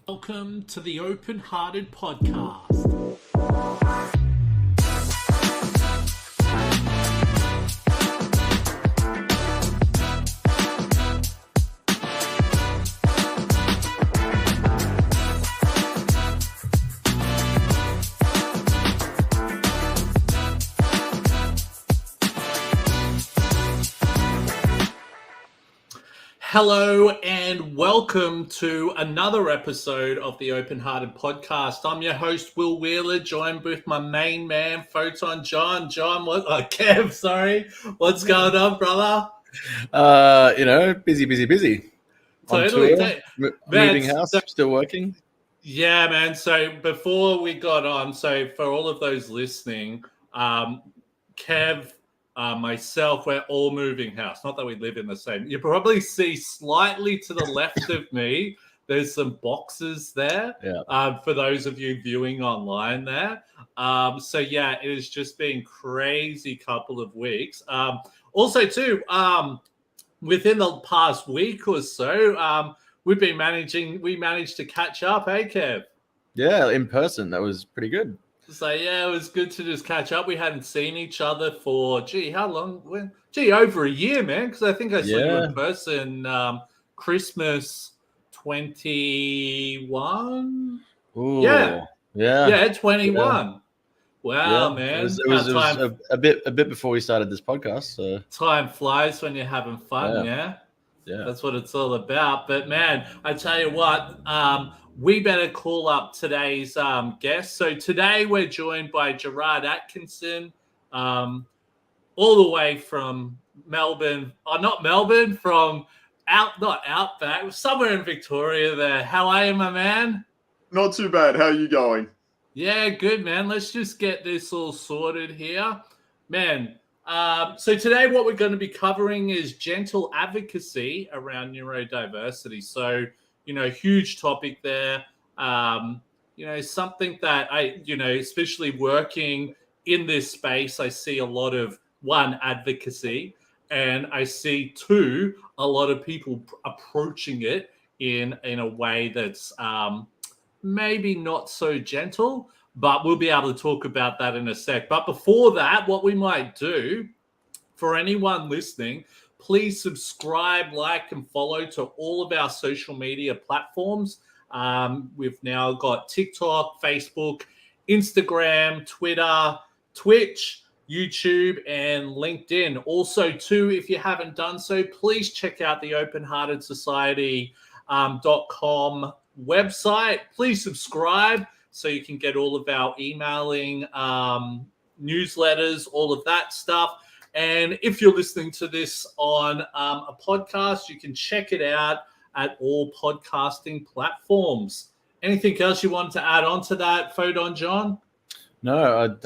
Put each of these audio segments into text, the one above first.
Welcome to the OpenHearted podcast. Hello and welcome to another episode of the OpenHearted podcast. I'm your host, Will Wheeler, joined with my main man, Photon John. John, Kev, sorry. What's going on, brother? Busy. Totally. On tour, moving house, still working. Yeah, man. So before we got on, so for all of those listening, Kev, myself, we're all moving house. Not that we live in the same. You probably see slightly to the left of me, there's some boxes there. Yeah. For those of you viewing online there. So yeah, it has just been crazy couple of weeks. Also too, within the past week or so, we managed to catch up, hey Kev? Yeah, in person. That was pretty good. So yeah, it was good to just catch up. We hadn't seen each other for how long? Over a year, man. Because I think I saw you in person Christmas 21. Ooh, yeah, 21. Yeah. Wow, man! It was a bit before we started this podcast. So time flies when you're having fun. Yeah, that's what it's all about. But man, I tell you what. We better call up today's guest. So today we're joined by Gerard Atkinson, all the way from Melbourne. Not Melbourne, from not Outback, somewhere in Victoria there. How are you, my man? Not too bad. How are you going? Yeah, good, man. Let's just get this all sorted here. Man, so today what we're going to be covering is gentle advocacy around neurodiversity. So, huge topic there. Something that especially working in this space, I see a lot of, one, advocacy, and I see, two, a lot of people approaching it in a way that's maybe not so gentle, but we'll be able to talk about that in a sec. But before that, what we might do, for anyone listening, please subscribe, like, and follow to all of our social media platforms. We've now got TikTok, Facebook, Instagram, Twitter, Twitch, YouTube, and LinkedIn. Also, too, if you haven't done so, please check out the OpenHeartedSociety.com website. Please subscribe so you can get all of our emailing newsletters, all of that stuff. And if you're listening to this on a podcast, you can check it out at all podcasting platforms. Anything else you want to add on to that, Photon John? No,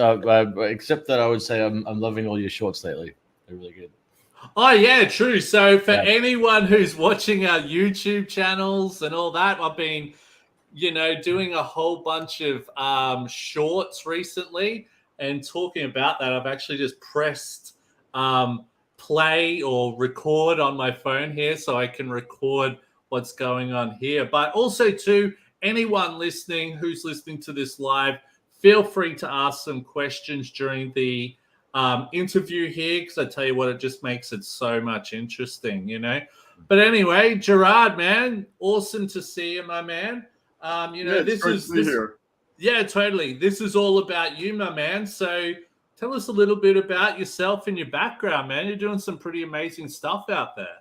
except that I would say I'm loving all your shorts lately. They're really good. Oh, yeah, true. So for anyone who's watching our YouTube channels and all that, I've been, doing a whole bunch of shorts recently. And talking about that, I've actually just pressed play or record on my phone here so I can record what's going on here. But also, too, anyone listening who's listening to this live, feel free to ask some questions during the interview here, because I tell you what, it just makes it so much interesting, But anyway, Gerard, man, awesome to see you, my man. This is here. Yeah, totally. This is all about you, my man. So tell us a little bit about yourself and your background, man. You're doing some pretty amazing stuff out there.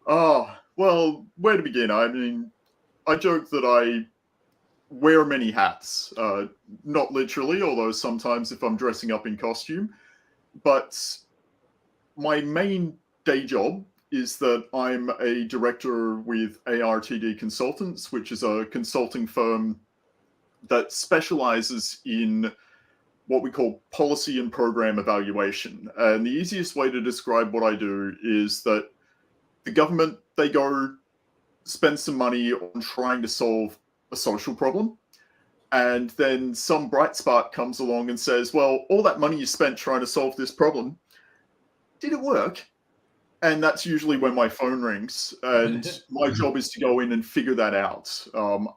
Oh, well, where to begin? I mean, I joke that I wear many hats, not literally, although sometimes if I'm dressing up in costume. But my main day job is that I'm a director with ARTD Consultants, which is a consulting firm that specializes in what we call policy and program evaluation. And the easiest way to describe what I do is that the government, they go spend some money on trying to solve a social problem. And then some bright spark comes along and says, well, all that money you spent trying to solve this problem, did it work? And that's usually when my phone rings. And my job is to go in and figure that out.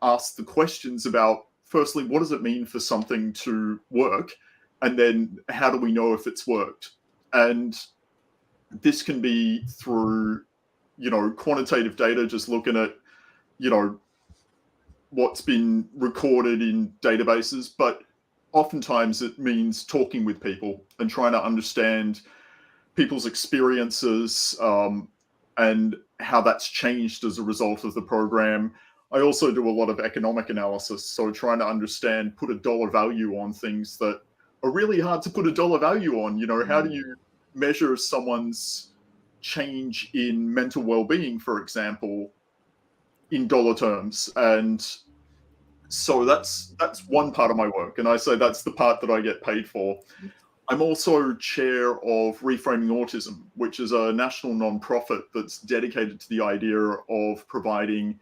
Ask the questions about, firstly, what does it mean for something to work? And then how do we know if it's worked? And this can be through, quantitative data, just looking at, what's been recorded in databases. But oftentimes it means talking with people and trying to understand people's experiences and how that's changed as a result of the program. I also do a lot of economic analysis, so trying to understand, put a dollar value on things that are really hard to put a dollar value on. How do you measure someone's change in mental well-being, for example, in dollar terms? And so that's one part of my work, and I say that's the part that I get paid for. I'm also chair of Reframing Autism, which is a national nonprofit that's dedicated to the idea of providing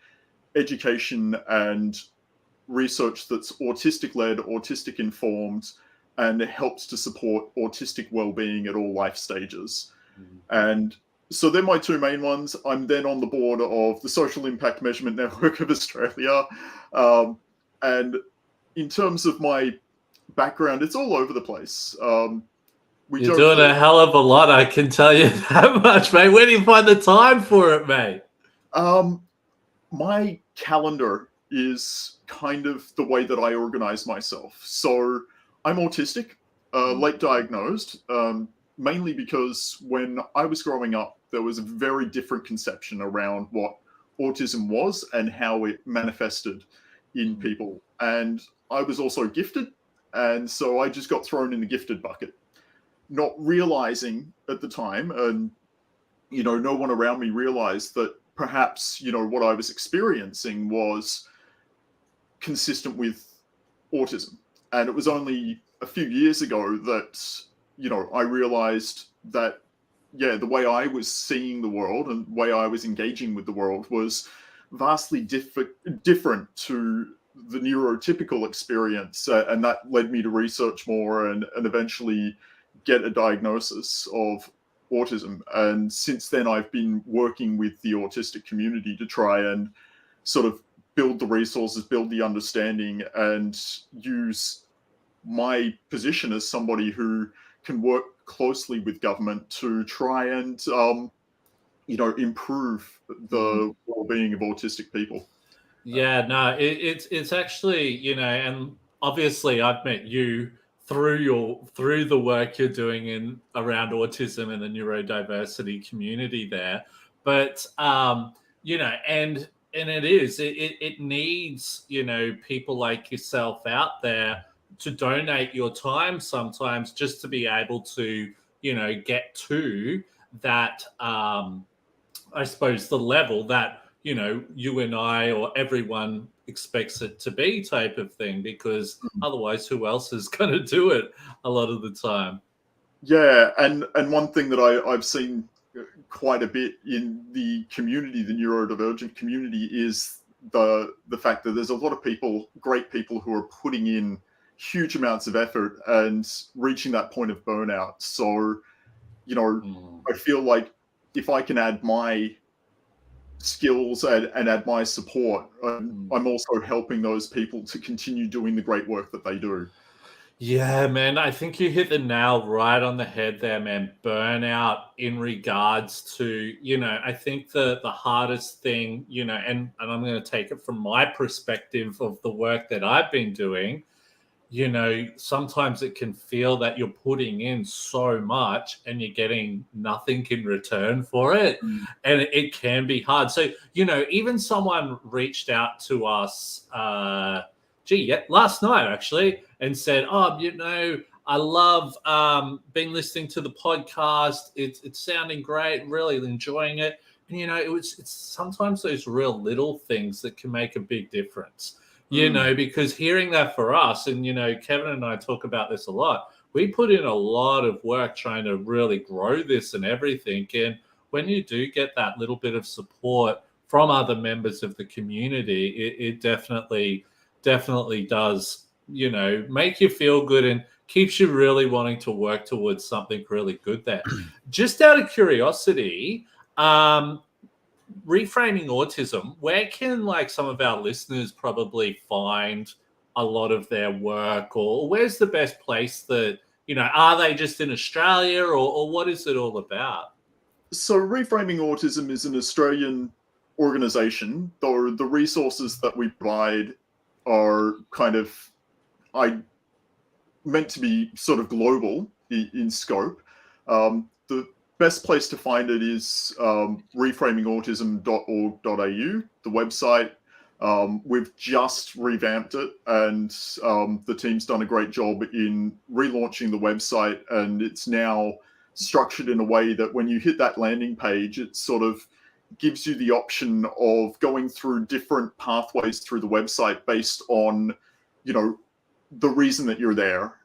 education and research that's autistic-led, autistic-informed, and helps to support autistic well-being at all life stages. And so they're my two main ones. I'm then on the board of the Social Impact Measurement Network of Australia. And in terms of my background, it's all over the place. You're doing a hell of a lot, I can tell you that much, mate. Where do you find the time for it, mate? My calendar is kind of the way that I organize myself. So I'm autistic, late diagnosed, mainly because when I was growing up, there was a very different conception around what autism was and how it manifested in people. And I was also gifted, and so I just got thrown in the gifted bucket, not realizing at the time, and no one around me realized that perhaps what I was experiencing was consistent with autism. And it was only a few years ago that I realized that the way I was seeing the world and the way I was engaging with the world was vastly different to the neurotypical experience, and that led me to research more and eventually get a diagnosis of autism. And since then, I've been working with the autistic community to try and sort of build the resources, build the understanding, and use my position as somebody who can work closely with government to try and improve the well-being of autistic people. Yeah, no, it's actually, and obviously I've met you through the work you're doing in around autism and the neurodiversity community there. But and it needs, people like yourself out there to donate your time sometimes just to be able to, get to that I suppose the level that you and I or everyone expects it to be, type of thing, because otherwise who else is going to do it a lot of the time? Yeah, and one thing that I've seen quite a bit in the community, the neurodivergent community, is the fact that there's a lot of people, great people, who are putting in huge amounts of effort and reaching that point of burnout. So, I feel like if I can add my skills and add my support, I'm also helping those people to continue doing the great work that they do. Yeah, man, I think you hit the nail right on the head there, man. Burnout in regards to, I think the hardest thing, and I'm going to take it from my perspective of the work that I've been doing. Sometimes it can feel that you're putting in so much and you're getting nothing in return for it. And it can be hard. So, even someone reached out to us, last night actually, and said, I love been listening to the podcast. It's sounding great, really enjoying it. And, it's sometimes those real little things that can make a big difference. Because hearing that for us, and, Kevin and I talk about this a lot, we put in a lot of work trying to really grow this and everything. And when you do get that little bit of support from other members of the community, it definitely does, make you feel good and keeps you really wanting to work towards something really good there. Just out of curiosity, reframing autism, where can like some of our listeners probably find a lot of their work, or where's the best place that, are they just in Australia, or what is it all about? So Reframing Autism is an Australian organization, though the resources that we provide are kind of meant to be sort of global in scope. The best place to find it is reframingautism.org.au, the website. We've just revamped it, and the team's done a great job in relaunching the website, and it's now structured in a way that when you hit that landing page, it sort of gives you the option of going through different pathways through the website based on, the reason that you're there.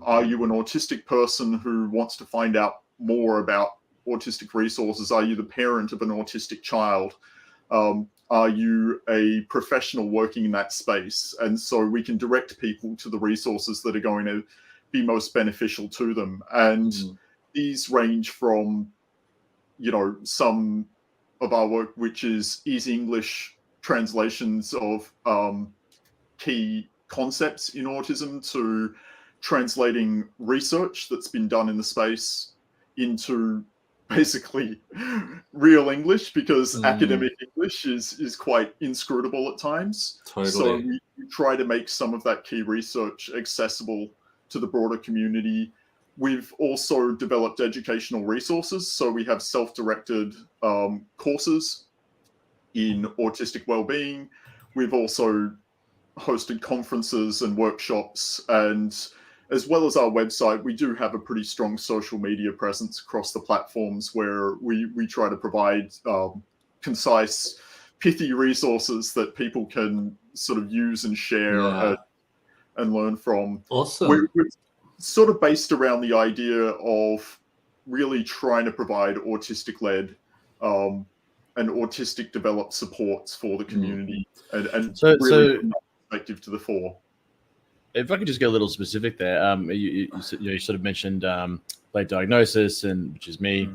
Are you an autistic person who wants to find out more about autistic resources? Are you the parent of an autistic child? Are you a professional working in that space? And so we can direct people to the resources that are going to be most beneficial to them. And these range from, some of our work, which is easy English translations of key concepts in autism, to translating research that's been done in the space into basically real English, because academic English is quite inscrutable at times. Totally. So we try to make some of that key research accessible to the broader community. We've also developed educational resources. So we have self-directed courses in autistic wellbeing. We've also hosted conferences and workshops, and as well as our website, we do have a pretty strong social media presence across the platforms, where we try to provide concise, pithy resources that people can sort of use and share and learn from. Awesome. We're sort of based around the idea of really trying to provide autistic-led and autistic-developed supports for the community, and really from that perspective to the fore. If I could just get a little specific there, you sort of mentioned late diagnosis, and which is me,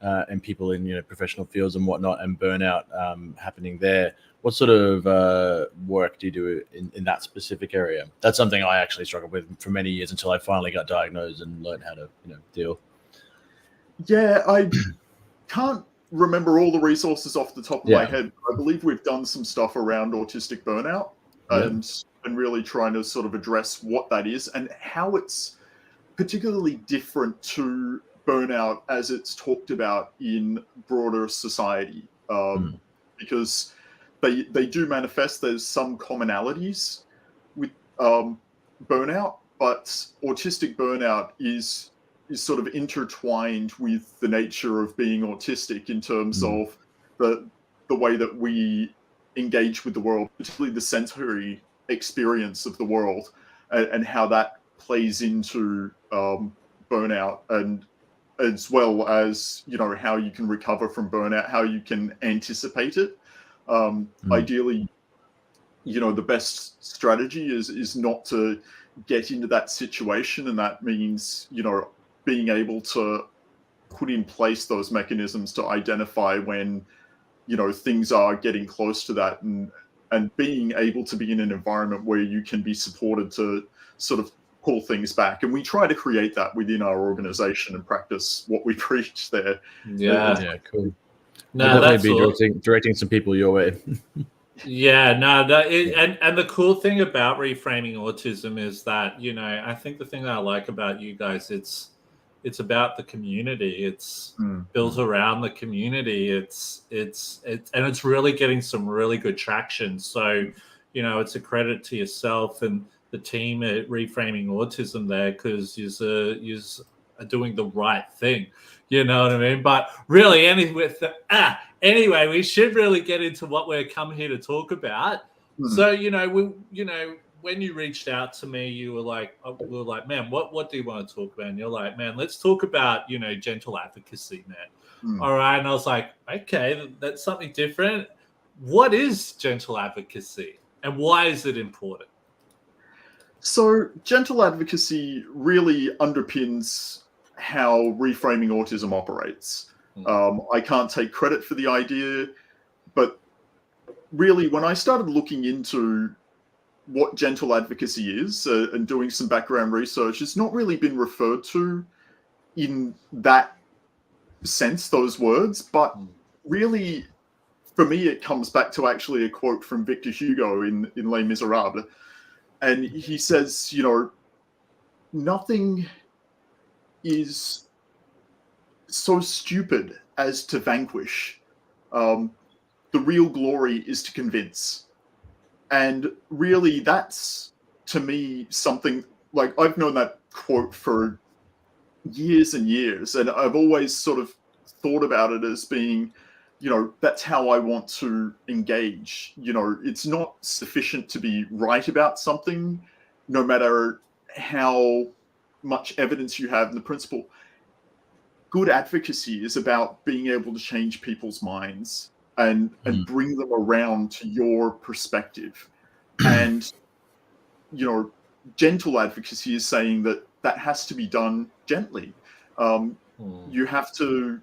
and people in professional fields and whatnot, and burnout happening there. What sort of work do you do in that specific area? That's something I actually struggled with for many years until I finally got diagnosed and learned how to deal. Yeah, I can't remember all the resources off the top of my head. I believe we've done some stuff around autistic burnout and really trying to sort of address what that is and how it's particularly different to burnout as it's talked about in broader society, because they do manifest. There's some commonalities with burnout, but autistic burnout is sort of intertwined with the nature of being autistic in terms of the way that we engage with the world, particularly the sensory experience of the world, and how that plays into burnout, and as well as how you can recover from burnout, how you can anticipate it. Ideally, the best strategy is not to get into that situation, and that means being able to put in place those mechanisms to identify when things are getting close to that, and being able to be in an environment where you can be supported to sort of pull things back. And we try to create that within our organization and practice what we preach there. Yeah, cool. No, I'll that's definitely be directing some people your way. And the cool thing about reframing autism is that I think the thing that I like about you guys, it's about the community. It's built around the community. It's really getting some really good traction. So, it's a credit to yourself and the team at Reframing Autism there, because you're doing the right thing. You know what I mean? But really, anyway, we should really get into what we're come here to talk about. So, when you reached out to me, we were like, man, what do you want to talk about? And you're like, man, let's talk about, gentle advocacy, man. All right. And I was like, okay, that's something different. What is gentle advocacy and why is it important? So gentle advocacy really underpins how reframing autism operates. I can't take credit for the idea, but really when I started looking into what gentle advocacy is and doing some background research, it's not really been referred to in that sense, those words, but really for me it comes back to actually a quote from Victor Hugo in Les Miserables. And he says, nothing is so stupid as to vanquish. The real glory is to convince. And really, that's, to me, something like I've known that quote for years and years. And I've always sort of thought about it as being, that's how I want to engage. It's not sufficient to be right about something, no matter how much evidence you have in the principle. Good advocacy is about being able to change people's minds and bring them around to your perspective. And, gentle advocacy is saying that has to be done gently. You have to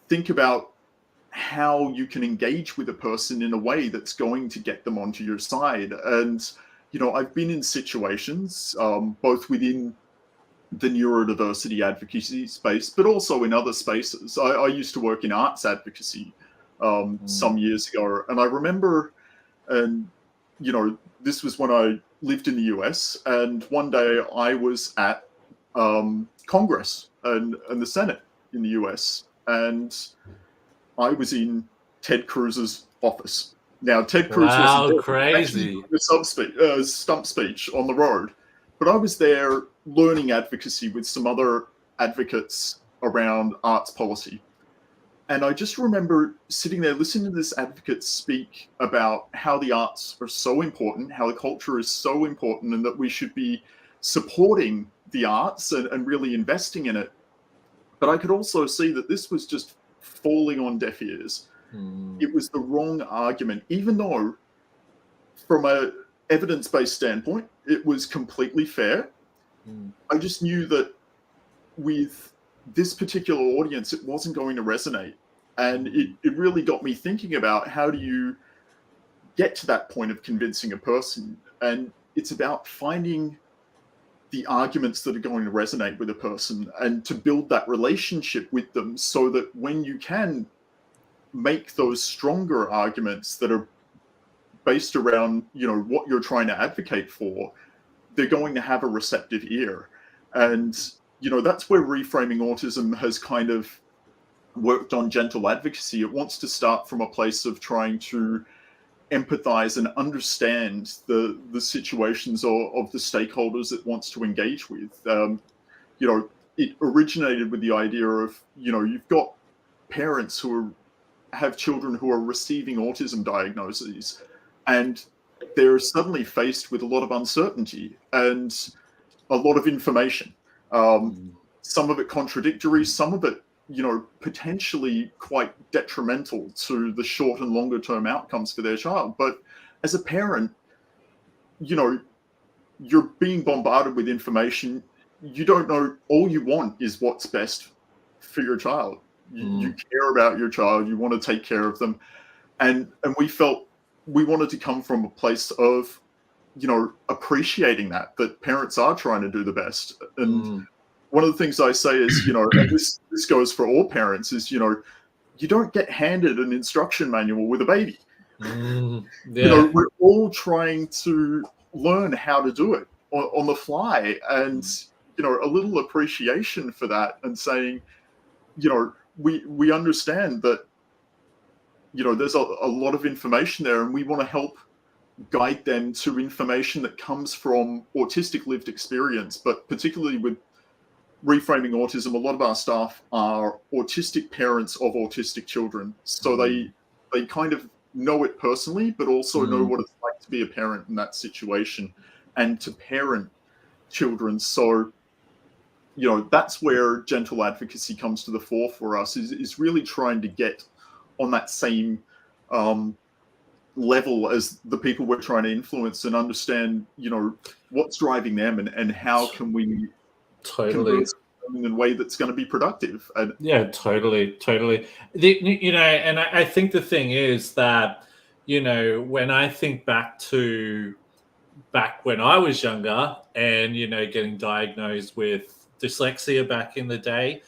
think about how you can engage with a person in a way that's going to get them onto your side. And, I've been in situations, both within the neurodiversity advocacy space, but also in other spaces. I used to work in arts advocacy some years ago. And I remember, and, this was when I lived in the US. And one day I was at Congress and the Senate in the US. And I was in Ted Cruz's office. Now, Ted Cruz was crazy. A stump speech on the road, but I was there learning advocacy with some other advocates around arts policy. And I just remember sitting there listening to this advocate speak about how the arts are so important, how the culture is so important, and that we should be supporting the arts and really investing in it. But I could also see that this was just falling on deaf ears. It was the wrong argument, even though from a evidence-based standpoint, it was completely fair. I just knew that with this particular audience, it wasn't going to resonate. And it really got me thinking about how do you get to that point of convincing a person? And it's about finding the arguments that are going to resonate with a person and to build that relationship with them so that when you can make those stronger arguments that are based around, what you're trying to advocate for, they're going to have a receptive ear. And, that's where reframing autism has kind of worked on gentle advocacy. It wants to start from a place of trying to empathize and understand the situations of the stakeholders it wants to engage with. It originated with the idea of, you've got parents who have children who are receiving autism diagnoses, and they're suddenly faced with a lot of uncertainty and a lot of information. Some of it contradictory, some of it, potentially quite detrimental to the short and longer term outcomes for their child. But as a parent, you're being bombarded with information. You don't know, all you want is what's best for your child. You care about your child, you want to take care of them. And we felt we wanted to come from a place of, appreciating that parents are trying to do the best. And one of the things I say is, and this goes for all parents, is, you don't get handed an instruction manual with a baby. We're all trying to learn how to do it on the fly. And, a little appreciation for that and saying, we understand that, there's a lot of information there, and we want to help guide them to information that comes from autistic lived experience. But particularly with reframing autism, a lot of our staff are autistic parents of autistic children. So they kind of know it personally, but also know what it's like to be a parent in that situation and to parent children. So, that's where gentle advocacy comes to the fore for us, is really trying to get on that same level as the people we're trying to influence and understand, what's driving them and how can we Totally. converse in a way that's going to be productive. And yeah, totally. And I think the thing is that, when I think back when I was younger and, getting diagnosed with dyslexia back in the day,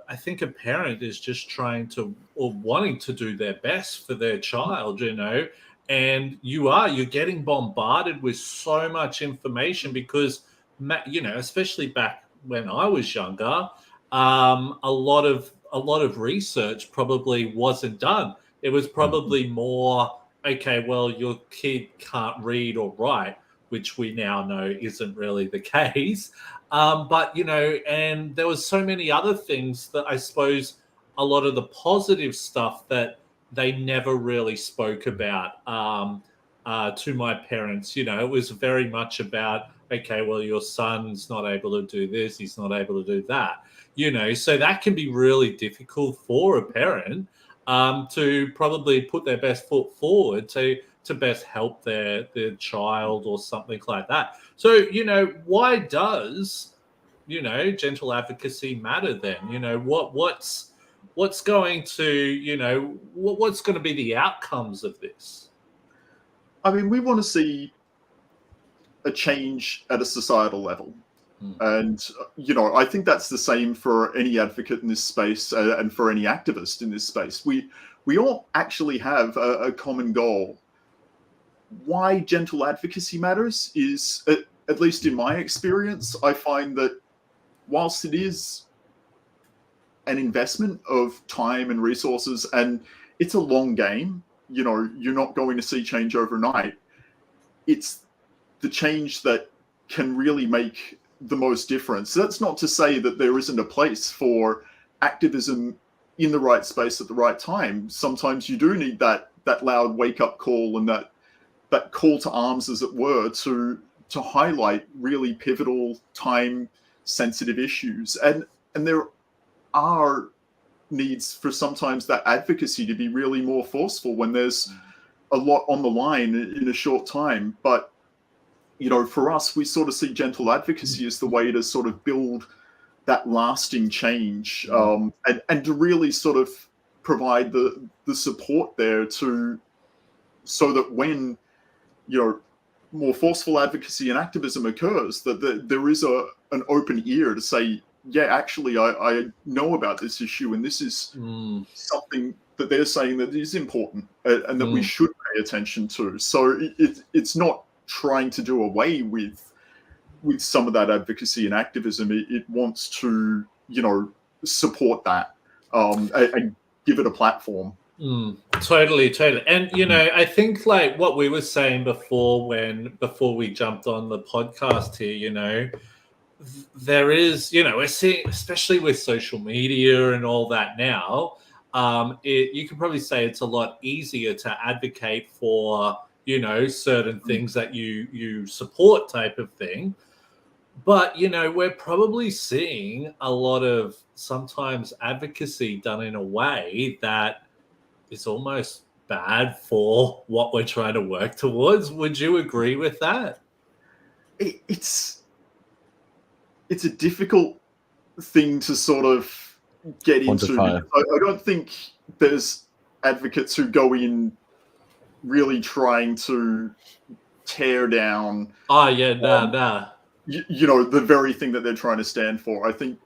I think a parent is just trying to or wanting to do their best for their child, and you're getting bombarded with so much information because, especially back when I was younger, a lot of research probably wasn't done. It was probably more, okay, well, your kid can't read or write, which we now know isn't really the case. But and there was so many other things that I suppose a lot of the positive stuff that they never really spoke about to my parents. It was very much about, okay, well, your son's not able to do this, he's not able to do that. So that can be really difficult for a parent to probably put their best foot forward to best help their child or something like that. So, why does, gentle advocacy matter then? What's going to, what's going to be the outcomes of this? I mean, we want to see a change at a societal level. And, I think that's the same for any advocate in this space and for any activist in this space. We all actually have a common goal. Why gentle advocacy matters is, at least in my experience, I find that whilst it is an investment of time and resources, and it's a long game, you're not going to see change overnight. It's the change that can really make the most difference. That's not to say that there isn't a place for activism in the right space at the right time. Sometimes you do need that loud wake-up call and that call to arms, as it were, to highlight really pivotal, time-sensitive issues. And there are needs for sometimes that advocacy to be really more forceful when there's a lot on the line in a short time. But for us, we sort of see gentle advocacy as the way to sort of build that lasting change, and to really sort of provide the support there so that when more forceful advocacy and activism occurs, that there is an open ear to say, yeah, actually, I know about this issue, and this is something that they're saying that is important and that we should pay attention to. So it's not trying to do away with some of that advocacy and activism. It wants to, support that and give it a platform. Totally. And, I think like what we were saying before we jumped on the podcast here, there is, we're seeing, especially with social media and all that now, you can probably say it's a lot easier to advocate for, certain things that you support type of thing. But, we're probably seeing a lot of sometimes advocacy done in a way that is almost bad for what we're trying to work towards. Would you agree with that? It's a difficult thing to sort of get into. I don't think there's advocates who go in really trying to tear down the very thing that they're trying to stand for. I think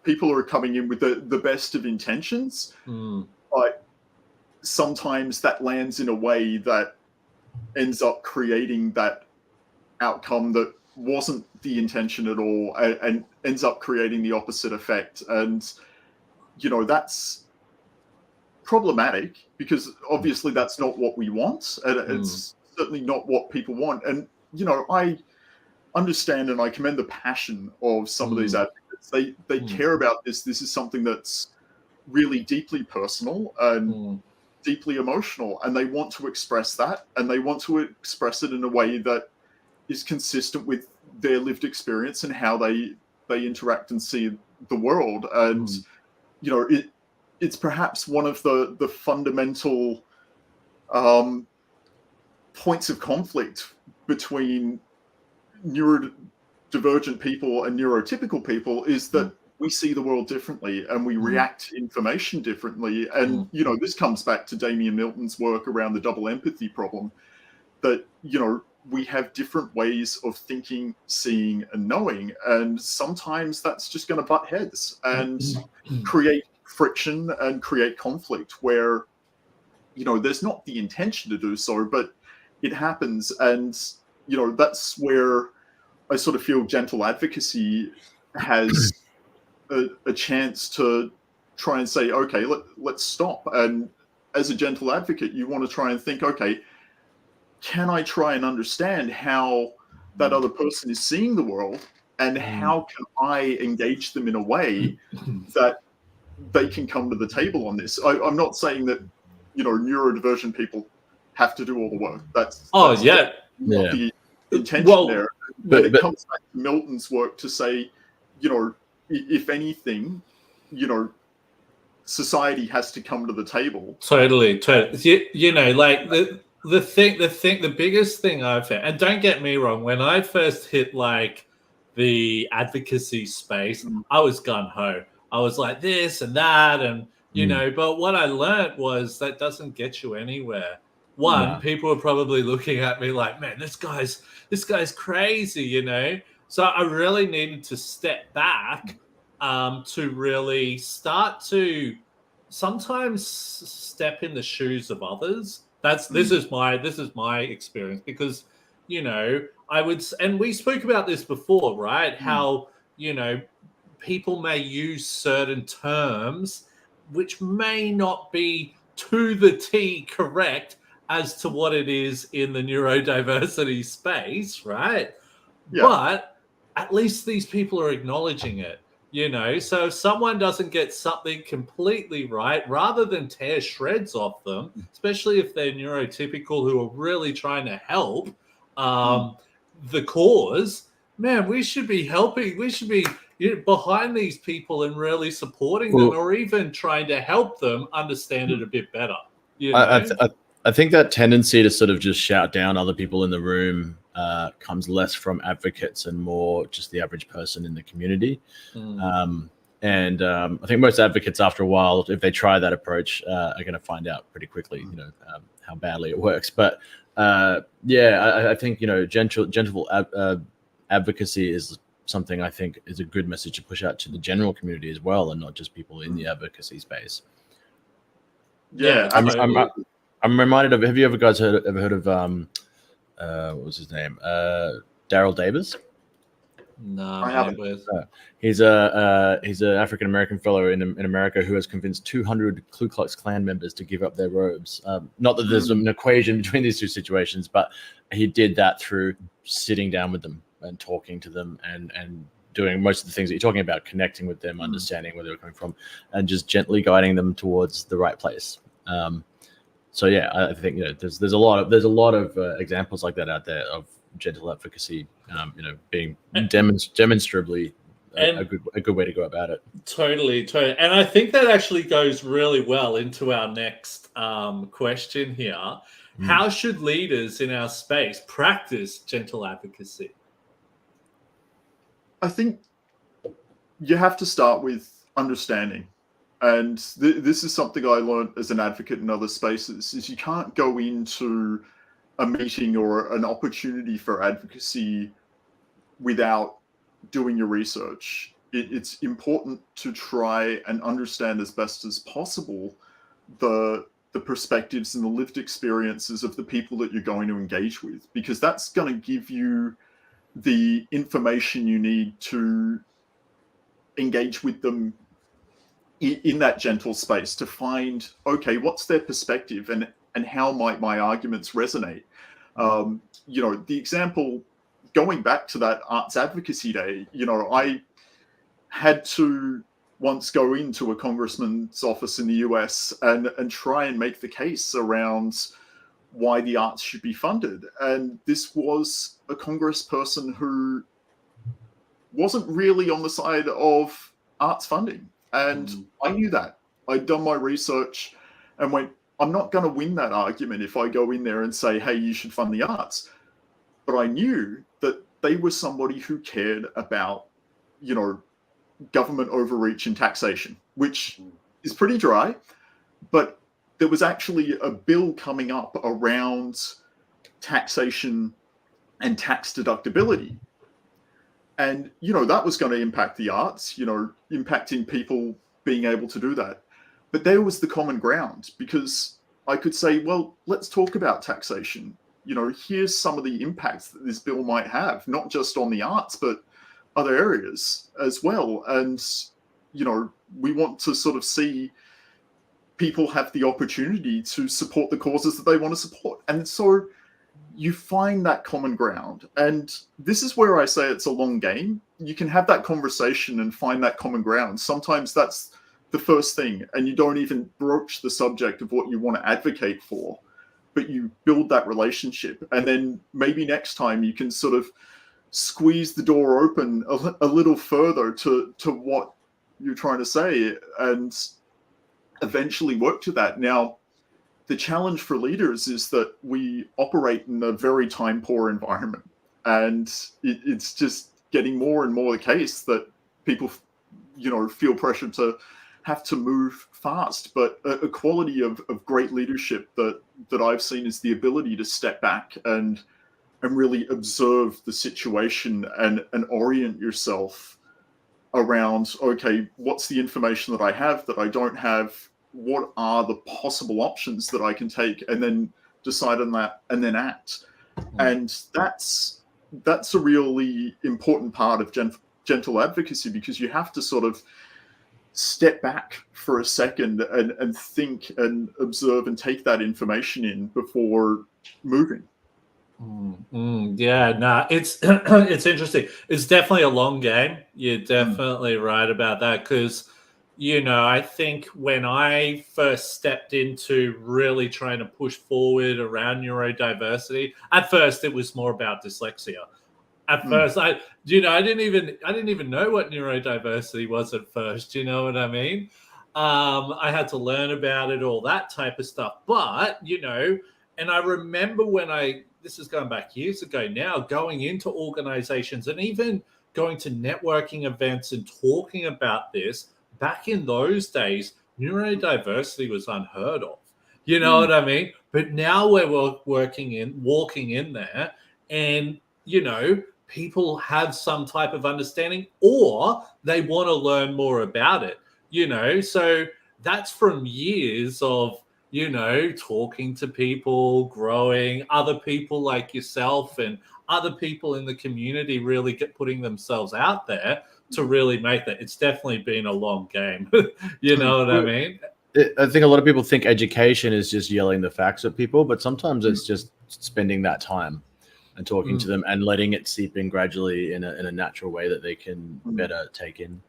people are coming in with the best of intentions, but sometimes that lands in a way that ends up creating that outcome that wasn't the intention at all, and ends up creating the opposite effect. And that's problematic, because obviously that's not what we want, and it's certainly not what people want. And I understand and I commend the passion of some of these advocates. They care about this. This is something that's really deeply personal and deeply emotional, and they want to express that, and they want to express it in a way that is consistent with their lived experience and how they interact and see the world. And it's perhaps one of the fundamental points of conflict between neurodivergent people and neurotypical people is that we see the world differently and we react to information differently. And, this comes back to Damian Milton's work around the double empathy problem, that, we have different ways of thinking, seeing, and knowing. And sometimes that's just going to butt heads and create friction and create conflict where, there's not the intention to do so, but it happens. And, that's where I sort of feel gentle advocacy has a chance to try and say, okay, let's stop. And as a gentle advocate, you want to try and think, okay, can I try and understand how that other person is seeing the world, and how can I engage them in a way that they can come to the table on this? I'm not saying that, neurodivergent people have to do all the work. That's not the intention there. But it comes back to Milton's work to say, if anything, society has to come to the table. Totally. Like the biggest thing I've found, and don't get me wrong, when I first hit like the advocacy space, I was gung ho. I was like this and that, and but what I learned was that doesn't get you anywhere. People are probably looking at me like, man, this guy's crazy, So I really needed to step back to really start to sometimes step in the shoes of others. This is my experience, because I would, and we spoke about this before, right? How people may use certain terms which may not be to the T correct as to what it is in the neurodiversity space, right? Yeah. But at least these people are acknowledging it, So if someone doesn't get something completely right, rather than tear shreds off them, especially if they're neurotypical who are really trying to help the cause, man, we should be helping. We should be behind these people and really supporting them, or even trying to help them understand it a bit better. I think that tendency to sort of just shout down other people in the room comes less from advocates and more just the average person in the community. I think most advocates, after a while, if they try that approach, are going to find out pretty quickly, how badly it works. But I think gentle advocacy is something I think is a good message to push out to the general community as well, and not just people in the advocacy space. Yeah, I'm reminded of. Have you ever guys ever heard of what was his name? Daryl Davis? No, I haven't. He's an African American fellow in America who has convinced 200 Ku Klux Klan members to give up their robes. Not that there's an equation between these two situations, but he did that through sitting down with them and talking to them and doing most of the things that you're talking about, connecting with them, understanding where they're coming from, and just gently guiding them towards the right place. So yeah, I think there's a lot of examples like that out there of gentle advocacy, being demonstrably a good way to go about it. Totally. And I think that actually goes really well into our next question here. How should leaders in our space practice gentle advocacy? I think you have to start with understanding. And this is something I learned as an advocate in other spaces, is you can't go into a meeting or an opportunity for advocacy without doing your research. It's important to try and understand as best as possible the perspectives and the lived experiences of the people that you're going to engage with, because that's going to give you the information you need to engage with them in that gentle space, to find, okay, what's their perspective and how might my arguments resonate? The example, going back to that arts advocacy day, I had to once go into a congressman's office in the US and try and make the case around why the arts should be funded. And this was a congressperson who wasn't really on the side of arts funding. And I knew that. I'd done my research and went, I'm not going to win that argument if I go in there and say, hey, you should fund the arts. But I knew that they were somebody who cared about, government overreach and taxation, which is pretty dry. But there was actually a bill coming up around taxation and tax deductibility. And, that was going to impact the arts, impacting people being able to do that. But there was the common ground, because I could say, well, let's talk about taxation. Here's some of the impacts that this bill might have, not just on the arts, but other areas as well. And, we want to sort of see people have the opportunity to support the causes that they want to support. And so you find that common ground. And this is where I say it's a long game. You can have that conversation and find that common ground. Sometimes that's the first thing, and you don't even broach the subject of what you want to advocate for, but you build that relationship. And then maybe next time you can sort of squeeze the door open a little further to what you're trying to say, and eventually work to that. Now, the challenge for leaders is that we operate in a very time-poor environment, and it's just getting more and more the case that people, feel pressure to have to move fast. But a quality of great leadership that I've seen is the ability to step back and really observe the situation and orient yourself around, okay, what's the information that I have that I don't have? What are the possible options that I can take, and then decide on that and then act. And that's a really important part of gentle advocacy, because you have to sort of step back for a second and think and observe and take that information in before moving. Yeah, no, it's it's interesting. It's definitely a long game. You're definitely right about that, because I think when I first stepped into really trying to push forward around neurodiversity, at first it was more about dyslexia. At first, I didn't even know what neurodiversity was at first. You know what I mean? I had to learn about it, all that type of stuff. But and I remember this is going back years ago now, going into organizations and even going to networking events and talking about this. Back in those days, neurodiversity was unheard of. You know what I mean? But now we're walking in there, and people have some type of understanding, or they want to learn more about it. So that's from years of talking to people, growing, other people like yourself and other people in the community really putting themselves out there to really make that. It's definitely been a long game. You know what I mean? I think a lot of people think education is just yelling the facts at people, but sometimes it's just spending that time and talking to them and letting it seep in gradually in a natural way that they can better take in.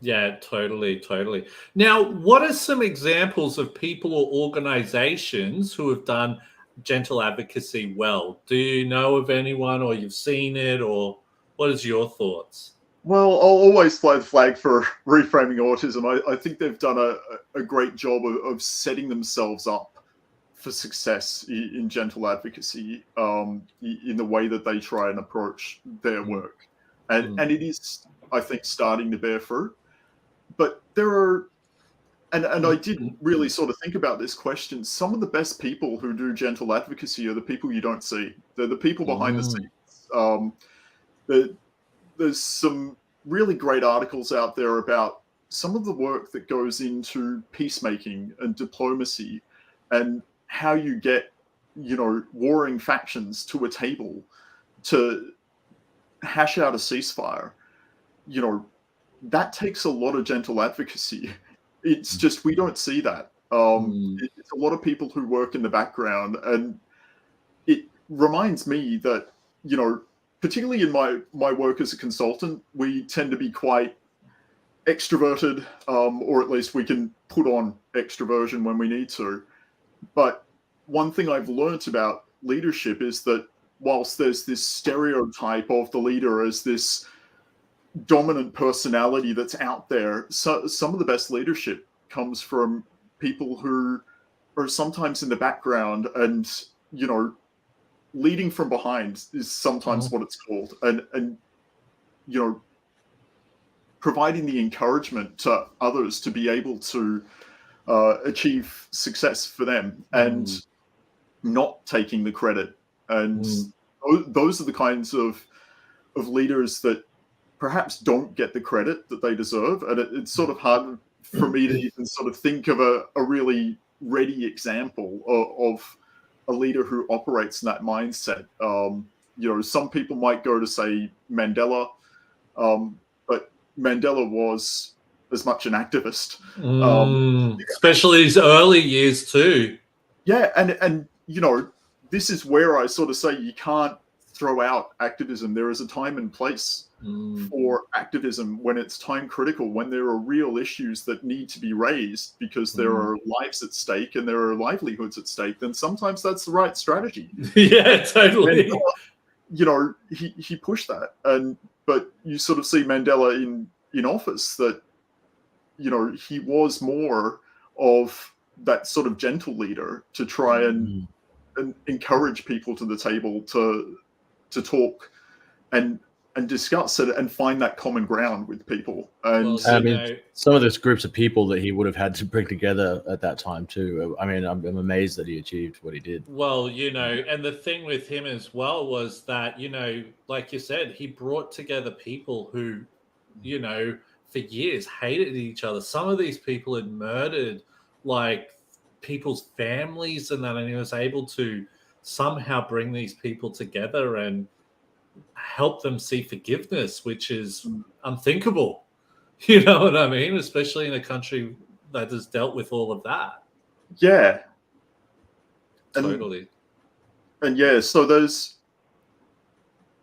Yeah, totally. Now, what are some examples of people or organizations who have done gentle advocacy well? Do you know of anyone, or you've seen it, or what is your thoughts? Well, I'll always fly the flag for Reframing Autism. I think they've done a great job of setting themselves up for success in gentle advocacy, in the way that they try and approach their work. And it is, I think, starting to bear fruit. But there are, and I didn't really sort of think about this question, some of the best people who do gentle advocacy are the people you don't see. They're the people behind the scenes. There's some really great articles out there about some of the work that goes into peacemaking and diplomacy, and how you get, warring factions to a table to hash out a ceasefire. That takes a lot of gentle advocacy. It's just, we don't see that. It's a lot of people who work in the background, and it reminds me that, particularly in my work as a consultant, we tend to be quite extroverted, or at least we can put on extroversion when we need to. But one thing I've learned about leadership is that whilst there's this stereotype of the leader as this dominant personality that's out there, so some of the best leadership comes from people who are sometimes in the background, and leading from behind is sometimes what it's called, and providing the encouragement to others to be able to achieve success for them, and not taking the credit. And those are the kinds of leaders that perhaps don't get the credit that they deserve. And it's sort of hard for me to even sort of think of a really ready example of a leader who operates in that mindset. Some people might go to say Mandela, but Mandela was as much an activist, especially his early years too. Yeah, and this is where I sort of say you can't throw out activism. There is a time and place for activism when it's time critical, when there are real issues that need to be raised because there are lives at stake and there are livelihoods at stake. Then sometimes that's the right strategy. Yeah, totally. And, he pushed that, but you sort of see Mandela in office that he was more of that sort of gentle leader to try and encourage people to the table to talk and discuss it and find that common ground with people. And some of those groups of people that he would have had to bring together at that time too. I mean, I'm amazed that he achieved what he did. Well, and the thing with him as well was that, like you said, he brought together people who, for years hated each other. Some of these people had murdered like people's families and that, and he was able to somehow bring these people together and help them see forgiveness, which is unthinkable. You know what I mean? Especially in a country that has dealt with all of that. Yeah. Totally. And yeah, so there's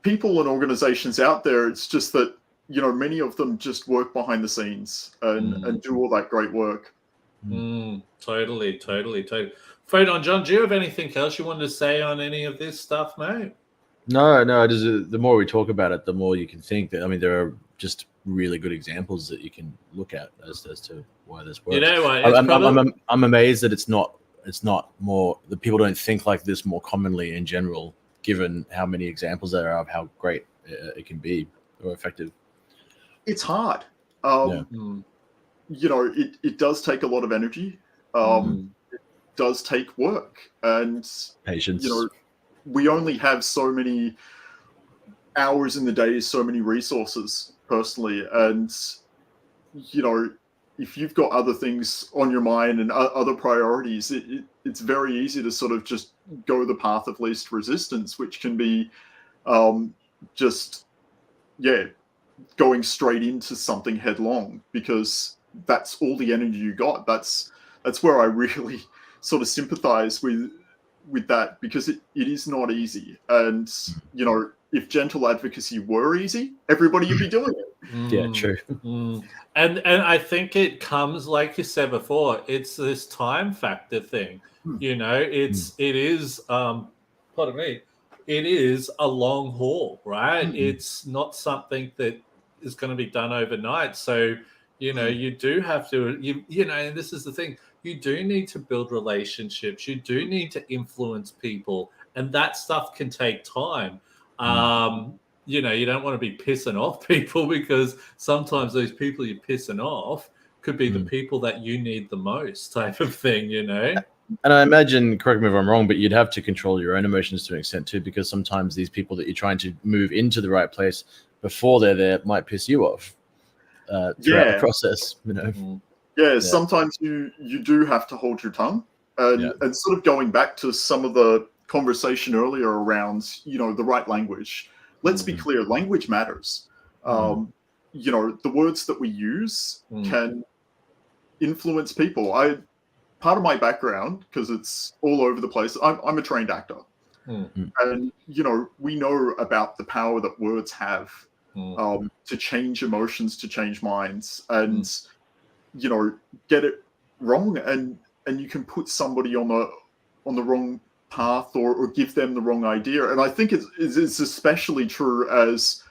people and organizations out there. It's just that, many of them just work behind the scenes and do all that great work. Totally. Photon John, do you have anything else you wanted to say on any of this stuff, mate? No. The more we talk about it, the more you can think that. I mean, there are just really good examples that you can look at as to why this works. I'm amazed that it's not more that people don't think like this more commonly in general, given how many examples there are of how great it can be or effective. It's hard. It does take a lot of energy. It does take work and patience. We only have so many hours in the day, so many resources personally. And, if you've got other things on your mind and other priorities, it's very easy to sort of just go the path of least resistance, which can be going straight into something headlong, because that's all the energy you got. That's where I really sort of sympathize with that, because it is not easy. And if gentle advocacy were easy, everybody would be doing it. Yeah, true. And I think it comes, like you said before, it's this time factor thing. It is pardon me, it is a long haul, right? It's not something that is going to be done overnight. So you do have to, and this is the thing, you do need to build relationships. You do need to influence people, and that stuff can take time. You don't want to be pissing off people, because sometimes those people you're pissing off could be the people that you need the most, type of thing, And I imagine, correct me if I'm wrong, but you'd have to control your own emotions to an extent too, because sometimes these people that you're trying to move into the right place before they're there might piss you off throughout the process. Sometimes you do have to hold your tongue, and sort of going back to some of the conversation earlier around the right language. Let's be clear, language matters. The words that we use can influence people. Part of my background, because it's all over the place, I'm a trained actor. And we know about the power that words have to change emotions, to change minds, and get it wrong, and you can put somebody on the wrong path or give them the wrong idea. And I think it's especially true as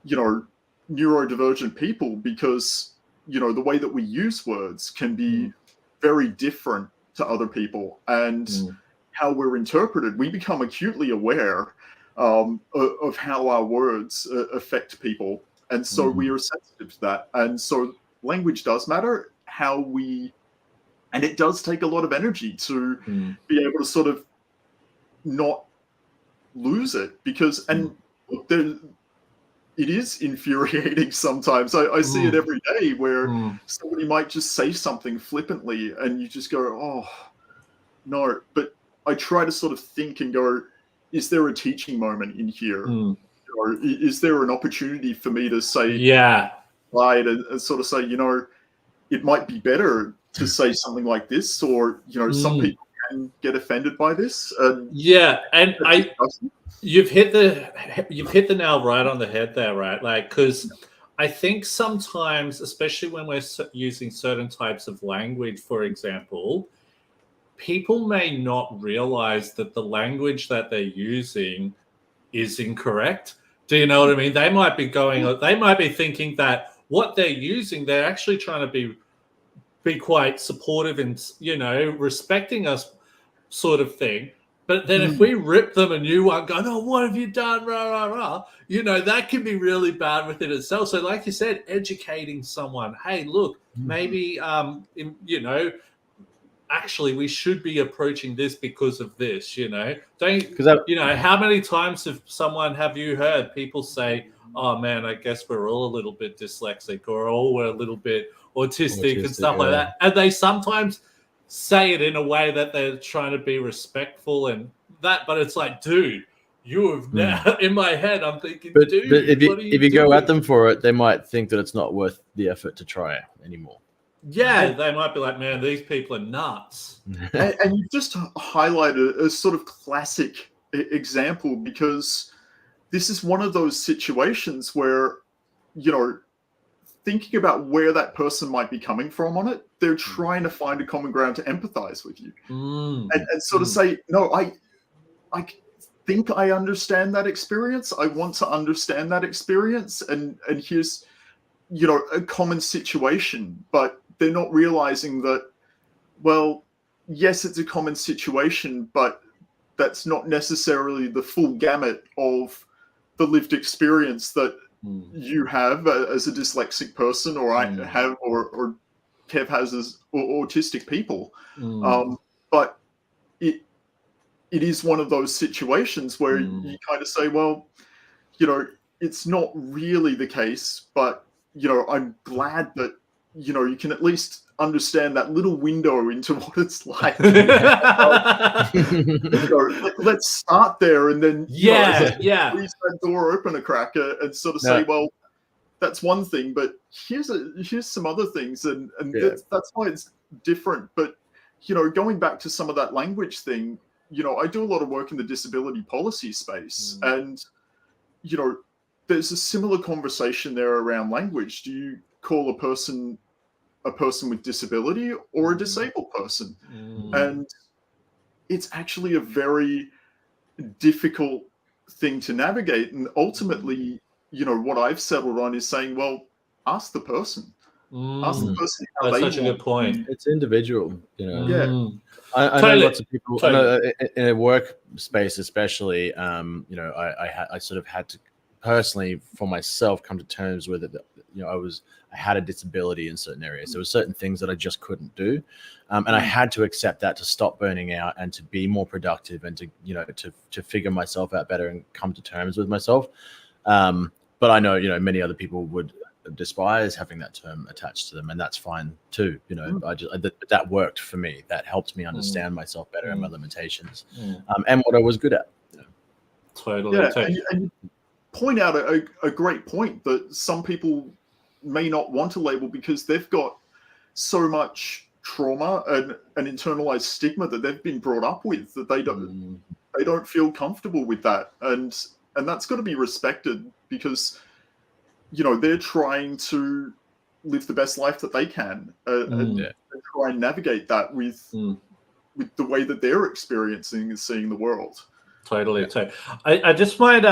neurodivergent people, because the way that we use words can be very different to other people and how we're interpreted. We become acutely aware of how our words affect people. And so we are sensitive to that. And so language does matter. And it does take a lot of energy to be able to sort of not lose it, because, and it is infuriating sometimes. I see it every day where somebody might just say something flippantly and you just go, oh, no. But I try to sort of think and go, is there a teaching moment in here? Or is there an opportunity for me to say, and sort of say, you know, it might be better to say something like this, or, you know, some people can get offended by this. And you've hit the nail right on the head there, right? Like, because I think sometimes, especially when we're using certain types of language, for example, people may not realize that the language that they're using is incorrect. Do you know what I mean? They might be thinking that what they're using, they're actually trying to be quite supportive and, you know, respecting us sort of thing. But then if we rip them a new one, going, oh, what have you done? Rah, rah, rah. You know, that can be really bad within itself. So like you said, educating someone, hey, look, maybe, you know, actually we should be approaching this because of this, you know. You know, how many times have you heard people say, oh man, I guess we're all a little bit dyslexic, or we're a little bit autistic and stuff like that. And they sometimes say it in a way that they're trying to be respectful and that, but it's like, dude, you have now in my head, I'm thinking, but dude, if you go at them for it, they might think that it's not worth the effort to try it anymore. Yeah, they might be like, man, these people are nuts. And you've just highlighted a sort of classic example, because this is one of those situations where, you know, thinking about where that person might be coming from on it, they're trying to find a common ground to empathize with you and sort of say, no, I think I understand that experience. I want to understand that experience. And here's, you know, a common situation, but they're not realizing that, well, yes, it's a common situation, but that's not necessarily the full gamut of the lived experience that you have as a dyslexic person, or I have, or Kev has as autistic people. But it is one of those situations where you kind of say, well, you know, it's not really the case, but, you know, I'm glad that, you know, you can at least understand that little window into what it's like. You know, let's start there, and then leave that door open a crack and sort of say, well, that's one thing, but here's some other things, and that's why it's different. But, you know, going back to some of that language thing, you know, I do a lot of work in the disability policy space, and, you know, there's a similar conversation there around language. Do you call a person with disability or a disabled person? And it's actually a very difficult thing to navigate. And ultimately, you know, what I've settled on is saying, well, ask the person. Ask the person how That's they such a good point. It's individual, you know. Yeah. I know lots of people. I know in a workspace, especially, you know, I sort of had to personally, for myself, come to terms with it. That, you know, I had a disability in certain areas. There were certain things that I just couldn't do, and I had to accept that to stop burning out and to be more productive and to, you know, to figure myself out better and come to terms with myself. But I know, you know, many other people would despise having that term attached to them, and that's fine too. You know, that worked for me. That helped me understand myself better and my limitations, and what I was good at. You know. Totally. Yeah, and point out a great point that some people may not want to label because they've got so much trauma and an internalized stigma that they've been brought up with that they don't feel comfortable with that, and that's got to be respected, because, you know, they're trying to live the best life that they can and try and navigate that with the way that they're experiencing and seeing the world. Totally. I just might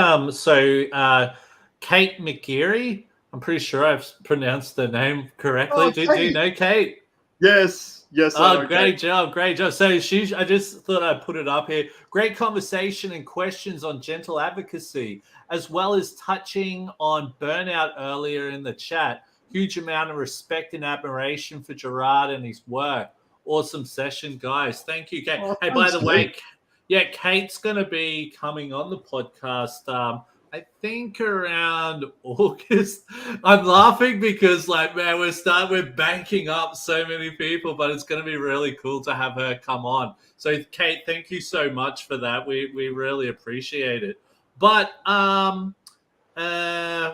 Kate McGeary, I'm pretty sure I've pronounced the name correctly. Do you know Kate? Yes, I Oh, know. great job. So I just thought I'd put it up here. Great conversation and questions on gentle advocacy, as well as touching on burnout earlier in the chat. Huge amount of respect and admiration for Gerard and his work. Awesome session, guys. Thank you, Kate. Oh, Hey, by thanks, the way, Kate. yeah, Kate's going to be coming on the podcast. I think around August. I'm laughing because, like, man, we're banking up so many people, but it's going to be really cool to have her come on. So, Kate, thank you so much for that. We really appreciate it. But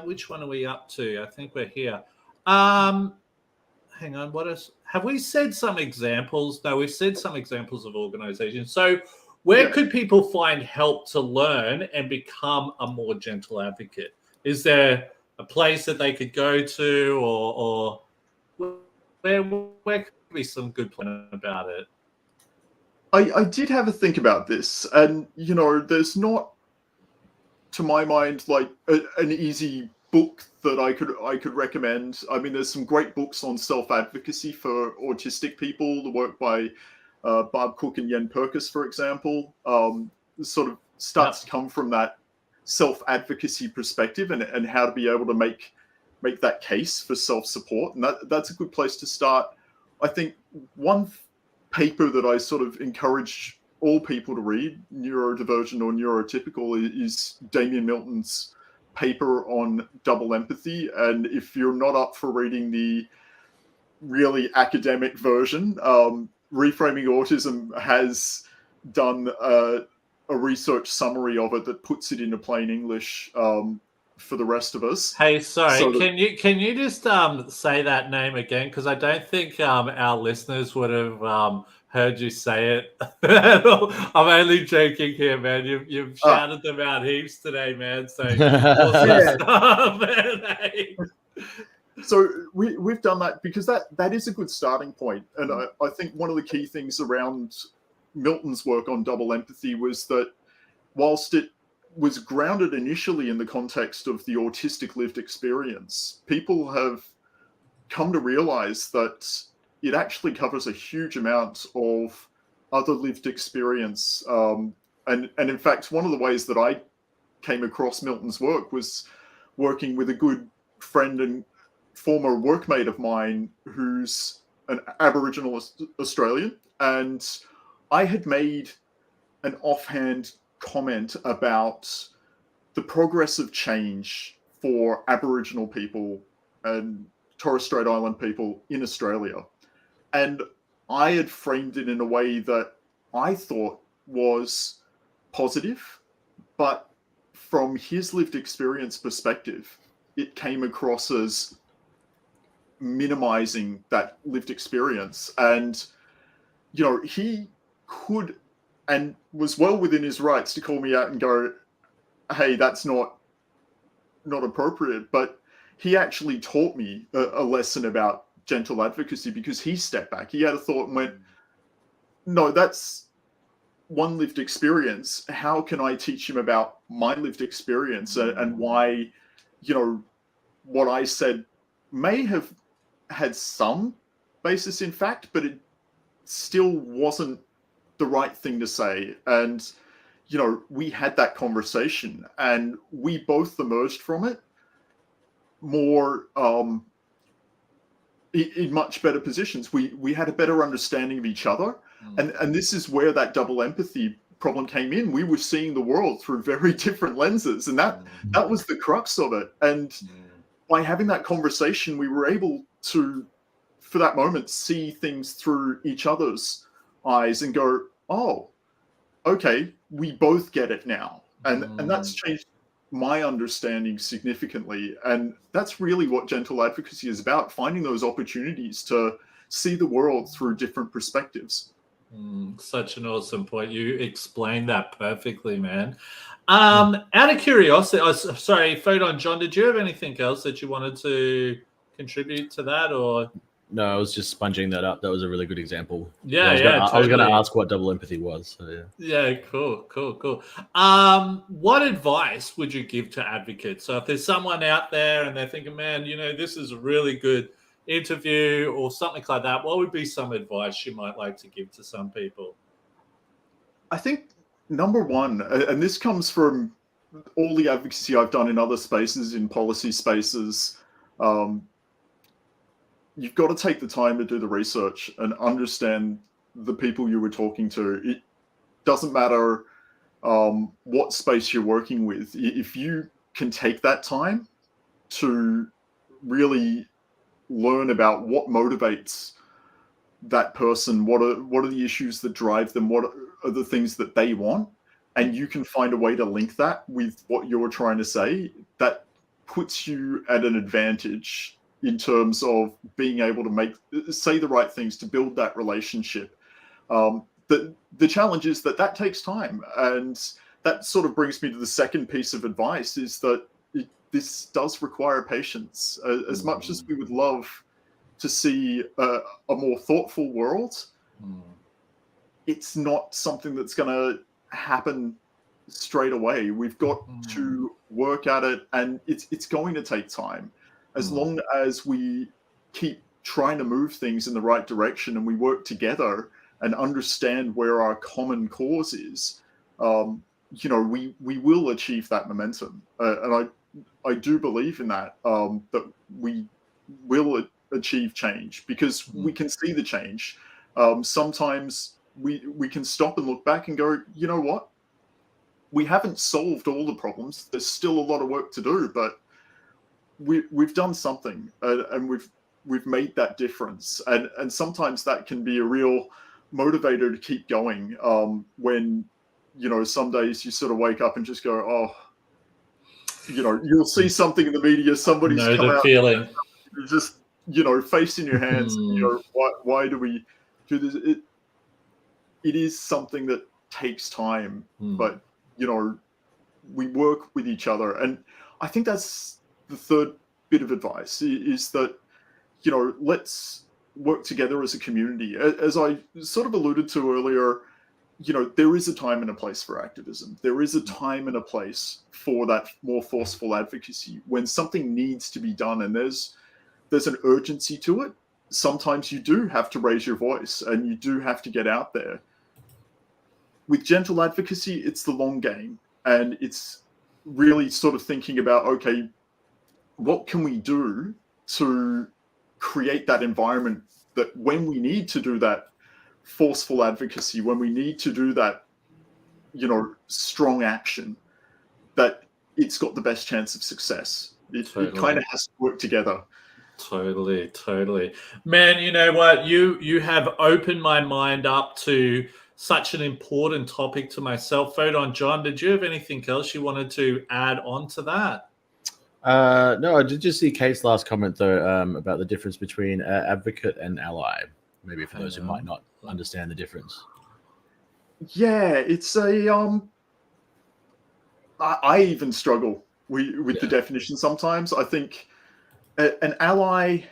which one are we up to? I think we're here. Hang on. Have we said some examples? No, we've said some examples of organizations. So, where could people find help to learn and become a more gentle advocate? Is there a place that they could go to, or where could be some good plan about it? I did have a think about this, and there's not, to my mind, like an easy book that I could recommend. I mean, there's some great books on self-advocacy for autistic people. The work by Barb Cook and Yen Perkis, for example, sort of starts to come from that self-advocacy perspective and how to be able to make that case for self-support. And that's a good place to start. I think one paper that I sort of encourage all people to read, neurodivergent or neurotypical, is Damien Milton's paper on double empathy. And if you're not up for reading the really academic version, Reframing Autism has done a research summary of it that puts it into plain English for the rest of us. Hey, sorry, can you just say that name again? Because I don't think our listeners would have heard you say it. I'm only joking here, man. You've shouted them out heaps today, man. So awesome stuff, man. Hey. So we've done that because that is a good starting point. And I think one of the key things around Milton's work on double empathy was that whilst it was grounded initially in the context of the autistic lived experience, people have come to realize that it actually covers a huge amount of other lived experience. And in fact, one of the ways that I came across Milton's work was working with a good friend and former workmate of mine who's an Aboriginal Australian, and I had made an offhand comment about the progressive change for Aboriginal people and Torres Strait Island people in Australia. And I had framed it in a way that I thought was positive, but from his lived experience perspective, it came across as minimizing that lived experience. And he could and was well within his rights to call me out and go, hey, that's not appropriate. But he actually taught me a lesson about gentle advocacy, because he stepped back. He had a thought and went, no, that's one lived experience. How can I teach him about my lived experience and why, what I said may have had some basis in fact, but it still wasn't the right thing to say. And we had that conversation and we both emerged from it more in much better positions. We had a better understanding of each other. And this is where that double empathy problem came in. We were seeing the world through very different lenses, and that was the crux of it. And by having that conversation, we were able to, for that moment, see things through each other's eyes and go, oh, okay, we both get it now. And that's changed my understanding significantly. And that's really what gentle advocacy is about, finding those opportunities to see the world through different perspectives. Such an awesome point. You explained that perfectly, man. Out of curiosity, sorry, Photon John, did you have anything else that you wanted to contribute to that, or? No, I was just sponging that up. That was a really good example. Yeah, I was going to totally. ask what double empathy was. So Yeah, cool. What advice would you give to advocates? So if there's someone out there and they're thinking, man, this is a really good interview or something like that, what would be some advice you might like to give to some people? I think number one, and this comes from all the advocacy I've done in other spaces, in policy spaces, you've got to take the time to do the research and understand the people you were talking to. It doesn't matter what space you're working with. If you can take that time to really learn about what motivates that person, what are the issues that drive them, what are the things that they want, and you can find a way to link that with what you're trying to say, that puts you at an advantage in terms of being able to say the right things to build that relationship. The challenge is that takes time, and that sort of brings me to the second piece of advice, is that this does require patience. As much as we would love to see a more thoughtful world, it's not something that's going to happen straight away. We've got to work at it, and it's going to take time. As long as we keep trying to move things in the right direction and we work together and understand where our common cause is, we will achieve that momentum. And I do believe in that, that we will achieve change, because we can see the change. Sometimes we can stop and look back and go, you know what? We haven't solved all the problems. There's still a lot of work to do, but we've done something, and we've made that difference. And sometimes that can be a real motivator to keep going, when, some days you sort of wake up and just go, oh, you'll see something in the media, somebody's come out, feeling. You just, face in your hands, why do we do this? It is something that takes time, but, we work with each other. And I think that's the third bit of advice, is that, let's work together as a community. As I sort of alluded to earlier, there is a time and a place for activism. There is a time and a place for that more forceful advocacy when something needs to be done, and there's an urgency to it. Sometimes you do have to raise your voice and you do have to get out there. With gentle advocacy, it's the long game, and it's really sort of thinking about, okay, what can we do to create that environment that when we need to do that forceful advocacy, when we need to do that, strong action, that it's got the best chance of success. It kind of has to work together. Totally. Man, you know what? You have opened my mind up to such an important topic to myself. Photon John, did you have anything else you wanted to add on to that? No, I did just see Kate's last comment, though, about the difference between advocate and ally. Maybe for those who might not understand the difference. Yeah, it's a I even struggle with the definition sometimes. I think an ally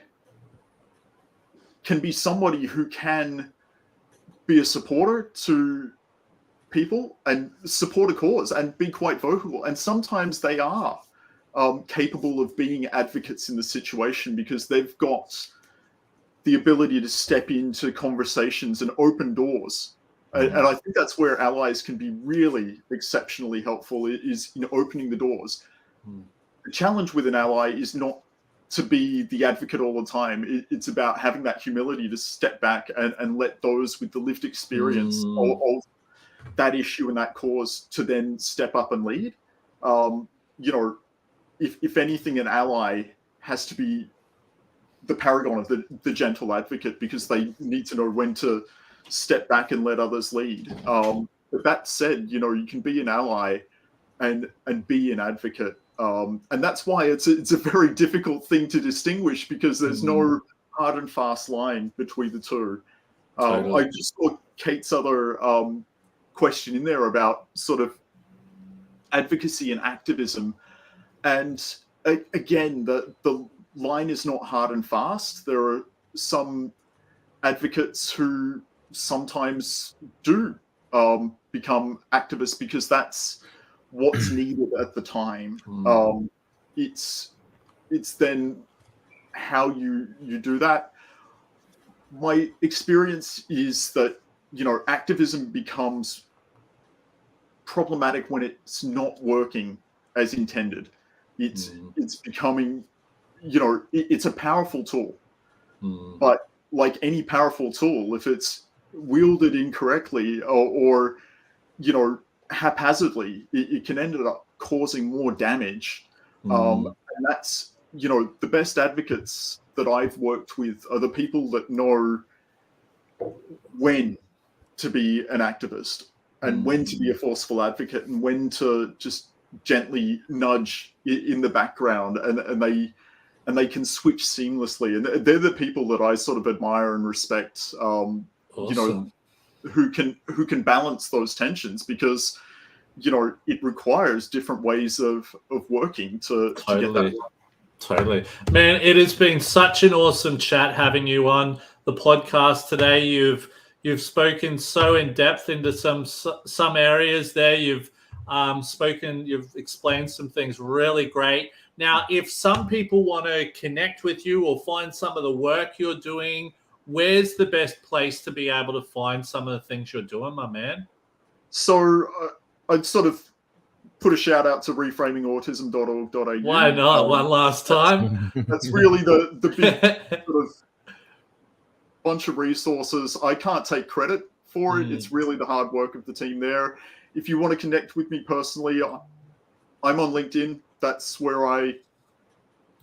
can be somebody who can be a supporter to people and support a cause and be quite vocal. And sometimes they are capable of being advocates in the situation because they've got the ability to step into conversations and open doors. And I think that's where allies can be really exceptionally helpful, is in opening the doors. The challenge with an ally is not to be the advocate all the time. It's about having that humility to step back and let those with the lived experience of that issue and that cause to then step up and lead. If anything, an ally has to be the paragon of the gentle advocate, because they need to know when to step back and let others lead. But that said, you can be an ally and be an advocate. And that's why it's a very difficult thing to distinguish, because there's no hard and fast line between the two. I just saw Kate's other question in there about sort of advocacy and activism. And again, the line is not hard and fast. There are some advocates who sometimes do become activists because that's what's needed at the time. It's then how you do that. My experience is that, you know, activism becomes problematic when it's not working as intended. It's becoming, you know, it's a powerful tool, but like any powerful tool, if it's wielded incorrectly or you know, haphazardly, it can end up causing more damage. And that's, you know, the best advocates that I've worked with are the people that know when to be an activist and when to be a forceful advocate and when to just gently nudge in the background, and they can switch seamlessly. And they're the people that I sort of admire and respect. Awesome. You know, who can balance those tensions, because, you know, it requires different ways of working to get that right. Totally. Man, it has been such an awesome chat having you on the podcast today. You've spoken so in depth into some areas there. You've explained some things really great. Now, if some people want to connect with you or find some of the work you're doing, where's the best place to be able to find some of the things you're doing, my man? So I'd sort of put a shout out to reframingautism.org.au. Why not? One last time. That's really the big sort of bunch of resources. I can't take credit for it. It's really the hard work of the team there. If you want to connect with me personally, I'm on LinkedIn. That's where I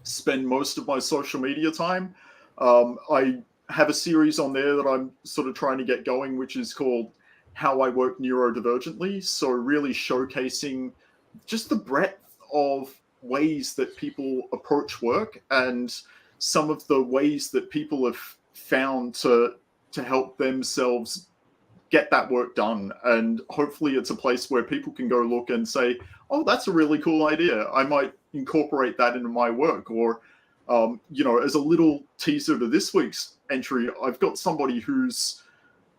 spend most of my social media time. I have a series on there that I'm sort of trying to get going, which is called How I Work Neurodivergently. So really showcasing just the breadth of ways that people approach work and some of the ways that people have found to help themselves get that work done. And hopefully it's a place where people can go look and say, oh, that's a really cool idea. I might incorporate that into my work. Or, you know, as a little teaser to this week's entry, I've got somebody whose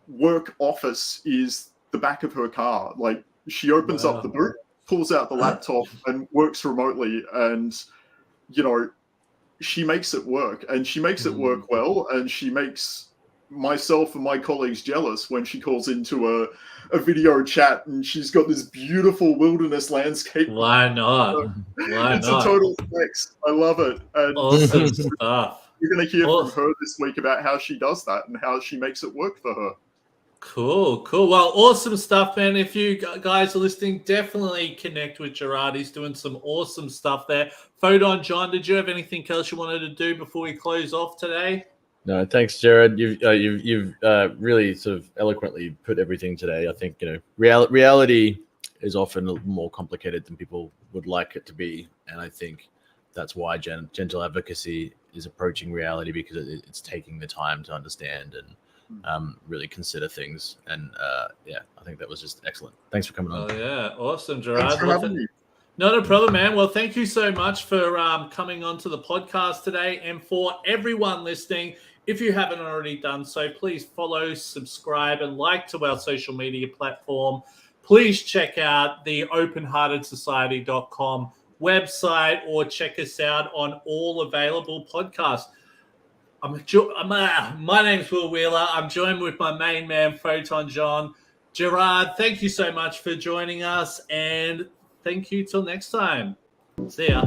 work office is the back of her car. Like, she opens up the boot, pulls out the laptop and works remotely. And, you know, she makes it work, and she makes it work well. And she makes myself and my colleagues jealous when she calls into a video chat and she's got this beautiful wilderness landscape. Why not? It's a total flex. I love it. And awesome stuff. You're going to hear from her this week about how she does that and how she makes it work for her. Cool. Well, awesome stuff, man. If you guys are listening, definitely connect with Gerard. He's doing some awesome stuff there. Photon John, did you have anything else you wanted to do before we close off today? No, thanks, Jared. You've really sort of eloquently put everything today. I think, you know, reality is often more complicated than people would like it to be, and I think that's why Gentle Advocacy is approaching reality, because it's taking the time to understand and really consider things. And yeah, I think that was just excellent. Thanks for coming on. Oh yeah, awesome, Gerard. Thanks for having me. Not a problem, man. Well, thank you so much for coming on to the podcast today. And for everyone listening, if you haven't already done so, please follow, subscribe, and like to our social media platform. Please check out the OpenHeartedSociety.com website or check us out on all available podcasts. My name's Will Wheeler. I'm joined with my main man, Photon John. Gerard, thank you so much for joining us, and thank you till next time. See ya.